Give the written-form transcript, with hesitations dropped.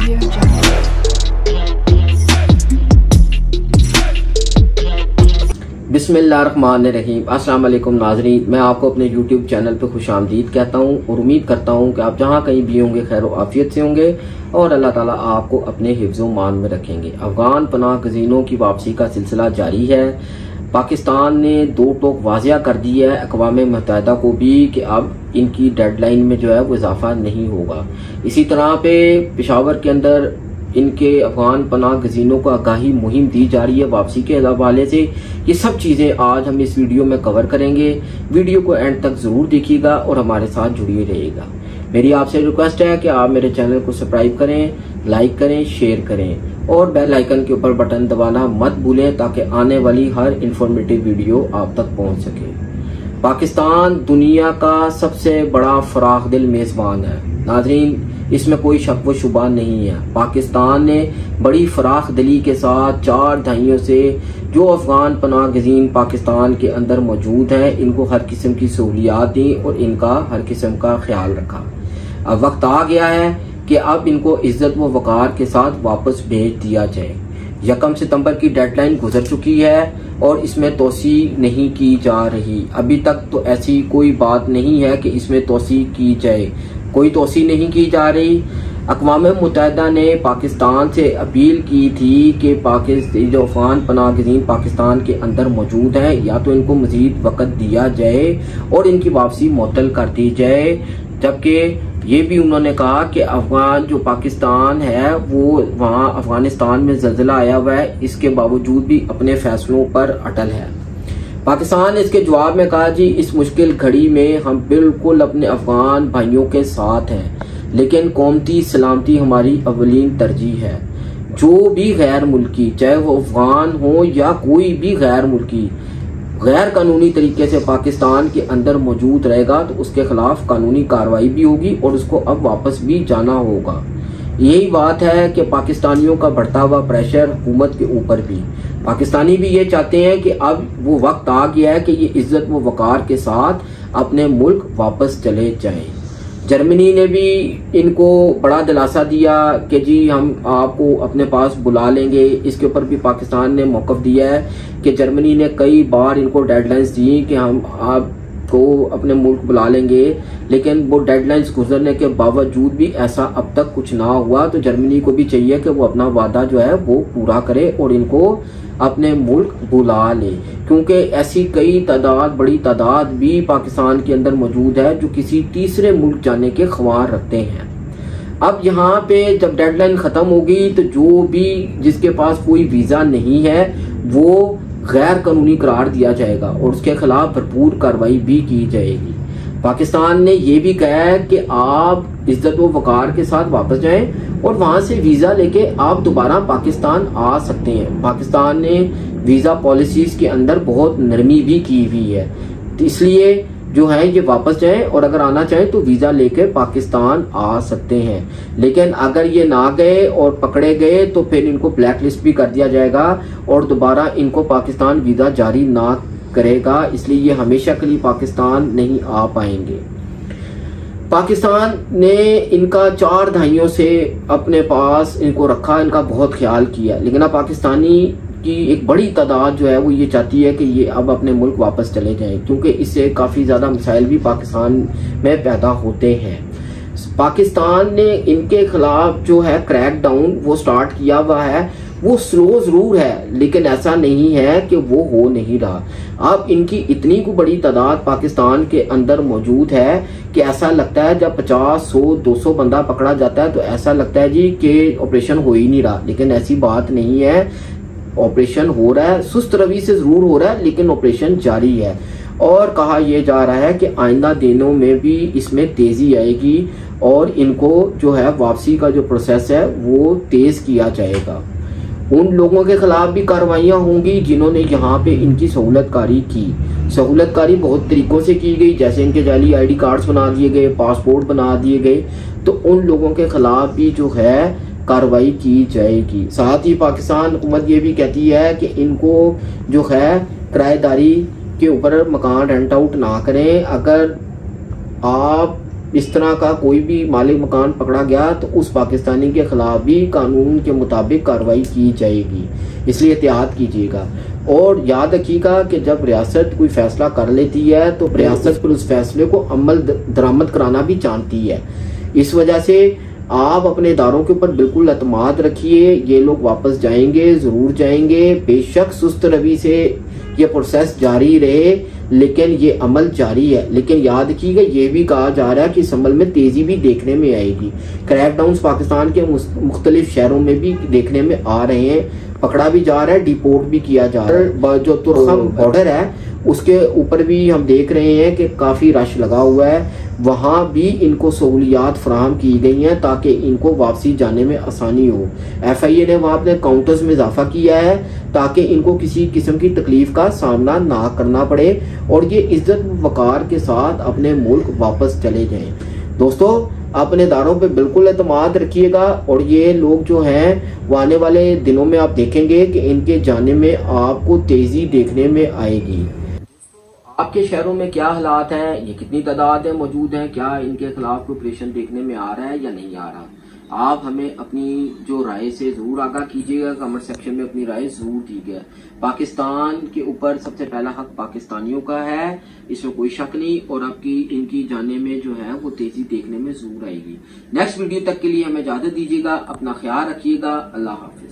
Audio Jungle। बिस्मिल्लाहिर्रहमानिर्रहीम। अस्सलाम वालेकुम नाज़रीन, मैं आपको अपने YouTube चैनल पर खुशामदीद कहता हूँ और उम्मीद करता हूँ कि आप जहाँ कहीं भी होंगे खैर व आफियत से होंगे और अल्लाह ताला आपको अपने हिफ्ज़ मान में रखेंगे। अफगान पनाह गज़ीनों की वापसी का सिलसिला जारी है। पाकिस्तान ने दो टोक वाज़िया कर दी है अक़वाम मुत्तहिदा को भी कि अब इनकी डेडलाइन में जो है वो इजाफा नहीं होगा। इसी तरह पे पेशावर के अंदर इनके अफगान पनाह गज़ीनों को आगाही मुहिम दी जा रही है वापसी के हवाले से। ये सब चीज़ें आज हम इस वीडियो में कवर करेंगे। वीडियो को एंड तक ज़रूर देखिएगा और हमारे साथ जुड़िए रहिएगा। मेरी आपसे रिक्वेस्ट है कि आप मेरे चैनल को सब्सक्राइब करें, लाइक करें, शेयर करें और बेल आइकन के ऊपर बटन दबाना मत भूलें ताकि आने वाली हर इंफॉर्मेटिव वीडियो आप तक पहुंच सके। पाकिस्तान दुनिया का सबसे बड़ा फराख दिल मेज़बान है नाज़रीन, इसमें कोई शक व शुबा नहीं है। पाकिस्तान ने बड़ी फराख दिली के साथ 4 दहाइयों से जो अफगान पनाह गज़ीन पाकिस्तान के अंदर मौजूद हैं इनको हर किस्म की सहूलियात दी और इनका हर किस्म का ख्याल रखा। अब वक्त आ गया है कि अब इनको इज्जत व वकार के साथ वापस भेज दिया जाए। 1 सितंबर की डेडलाइन गुजर चुकी है और इसमें तोसी नहीं की जा रही। अभी तक तो ऐसी कोई बात नहीं है कि इसमें तोसी की जाए, कोई तोसी नहीं की जा रही। अक़वाम मुत्तहिदा ने पाकिस्तान से अपील की थी कि जो अफगान पनाह गज़ीन पाकिस्तान के अंदर मौजूद हैं या तो इनको मजीद वक़्त दिया जाए और इनकी वापसी मुअत्तल कर दी जाए। जबकि ये भी उन्होंने कहा कि अफगान जो पाकिस्तान है वो वहाँ अफगानिस्तान में ज़ल्ज़ला आया हुआ है, इसके बावजूद भी अपने फैसलों पर अटल है। पाकिस्तान ने इसके जवाब में कहा जी इस मुश्किल घड़ी में हम बिल्कुल अपने अफगान भाइयों के साथ हैं, लेकिन कौमती सलामती हमारी अवलीन तरजीह है। जो भी गैर मुल्की, चाहे वो अफगान हो या कोई भी गैर मुल्की, गैर कानूनी तरीके से पाकिस्तान के अंदर मौजूद रहेगा तो उसके खिलाफ कानूनी कार्रवाई भी होगी और उसको अब वापस भी जाना होगा। यही बात है कि पाकिस्तानियों का बढ़ता हुआ प्रेशर हुकूमत के ऊपर भी, पाकिस्तानी भी ये चाहते हैं कि अब वो वक्त आ गया है कि ये इज्जत व वकार के साथ अपने मुल्क वापस चले जाएं। जर्मनी ने भी इनको बड़ा दिलासा दिया कि जी हम आपको अपने पास बुला लेंगे। इसके ऊपर भी पाकिस्तान ने मौक़िफ़ दिया है कि जर्मनी ने कई बार इनको डेडलाइंस दी कि हम आपको अपने मुल्क बुला लेंगे, लेकिन वो डेडलाइंस गुजरने के बावजूद भी ऐसा अब तक कुछ ना हुआ। तो जर्मनी को भी चाहिए कि वो अपना वादा जो है वो पूरा करे और इनको अपने मुल्क बुला ले, क्योंकि ऐसी कई बड़ी तादाद भी पाकिस्तान के अंदर मौजूद है जो किसी तीसरे मुल्क जाने के ख्वार रखते हैं। अब यहाँ पे जब डेडलाइन ख़त्म होगी तो जो भी जिसके पास कोई वीज़ा नहीं है वो गैर कानूनी करार दिया जाएगा और उसके खिलाफ भरपूर कार्रवाई भी की जाएगी। पाकिस्तान ने यह भी कहा है कि आप इज्जत व वकार के साथ वापस जाएं और वहां से वीजा लेके आप दोबारा पाकिस्तान आ सकते हैं। पाकिस्तान ने वीजा पॉलिसीज के अंदर बहुत नरमी भी की हुई है, तो इसलिए जो है ये वापस जाएं और अगर आना चाहें तो वीजा लेके पाकिस्तान आ सकते हैं। लेकिन अगर ये ना गए और पकड़े गए तो फिर इनको ब्लैक लिस्ट भी कर दिया जाएगा और दोबारा इनको पाकिस्तान वीजा जारी ना करेगा, इसलिए ये हमेशा के लिए पाकिस्तान नहीं आ पाएंगे। पाकिस्तान ने इनका 4 दहाइयों से अपने पास इनको रखा, इनका बहुत ख्याल किया, लेकिन अब पाकिस्तानी की एक बड़ी तादाद जो है वो ये चाहती है कि ये अब अपने मुल्क वापस चले जाएं, क्योंकि इससे काफ़ी ज़्यादा मसाइल भी पाकिस्तान में पैदा होते हैं। पाकिस्तान ने इनके खिलाफ जो है क्रैक डाउन वो स्टार्ट किया हुआ है, वो स्लो जरूर है लेकिन ऐसा नहीं है कि वो हो नहीं रहा। अब इनकी इतनी को बड़ी तादाद पाकिस्तान के अंदर मौजूद है कि ऐसा लगता है जब 50, 100, 200 बंदा पकड़ा जाता है तो ऐसा लगता है जी कि ऑपरेशन हो ही नहीं रहा, लेकिन ऐसी बात नहीं है। ऑपरेशन हो रहा है, सुस्त रवि से जरूर हो रहा है लेकिन ऑपरेशन जारी है और कहा यह जा रहा है कि आइंदा दिनों में भी इसमें तेजी आएगी और इनको जो है वापसी का जो प्रोसेस है वो तेज किया जाएगा। उन लोगों के खिलाफ भी कार्रवाइयाँ होंगी जिन्होंने यहाँ पे इनकी सहूलतकारी की। सहूलतकारी बहुत तरीकों से की गई, जैसे इनके जाली ID कार्ड्स बना दिए गए, पासपोर्ट बना दिए गए, तो उन लोगों के खिलाफ भी जो है कार्रवाई की जाएगी। साथ ही पाकिस्तान हुकूमत ये भी कहती है कि इनको जो है किराएदारी के ऊपर मकान रेंट आउट ना करें। अगर आप इस तरह का कोई भी मालिक मकान पकड़ा गया तो उस पाकिस्तानी के खिलाफ भी कानून के मुताबिक कार्रवाई की जाएगी, इसलिए एहतियात कीजिएगा। और याद रखिएगा कि जब रियासत कोई फैसला कर लेती है तो रियासत पर उस फैसले को अमल दरामद कराना भी जानती है। इस वजह से आप अपने इदारों के ऊपर बिल्कुल एतमाद रखिए, ये लोग वापस जाएंगे, जरूर जाएंगे। बेशक सुस्त रवि से ये प्रोसेस जारी रहे लेकिन ये अमल जारी है। लेकिन याद रखिएगा ये भी कहा जा रहा है कि इस अमल में तेजी भी देखने में आएगी। क्रैकडाउन पाकिस्तान के मुख्तलिफ शहरों में भी देखने में आ रहे हैं, पकड़ा भी जा रहा है, डिपोर्ट भी किया जा रहा है। जो तुर्खम बॉर्डर है उसके ऊपर भी हम देख रहे हैं कि काफी रश लगा हुआ है, वहां भी इनको सहूलियात फराहम की गई हैं ताकि इनको वापसी जाने में आसानी हो। FIA ने वहां अपने काउंटर्स में इजाफा किया है ताकि इनको किसी किस्म की तकलीफ का सामना ना करना पड़े और ये इज्जत वकार के साथ अपने मुल्क वापस चले जाएं। दोस्तों अपने इदारों पे बिल्कुल एतमाद रखिएगा और ये लोग जो हैं वो आने वाले दिनों में आप देखेंगे कि इनके जाने में आपको तेजी देखने में आएगी। आपके शहरों में क्या हालात हैं, ये कितनी तादाद में मौजूद हैं, क्या इनके खिलाफ कोई ऑपरेशन देखने में आ रहा है या नहीं आ रहा, आप हमें अपनी जो राय से जरूर आगाह कीजिएगा। कमेंट सेक्शन में अपनी राय जरूर दीजिएगा। पाकिस्तान के ऊपर सबसे पहला हक पाकिस्तानियों का है, इसमें कोई शक नहीं, और आपकी इनकी जाने में जो है वो तेजी देखने में जरूर आएगी। नेक्स्ट वीडियो तक के लिए हमें इजाजत दीजिएगा, अपना ख्याल रखिएगा, अल्लाह हाफिज।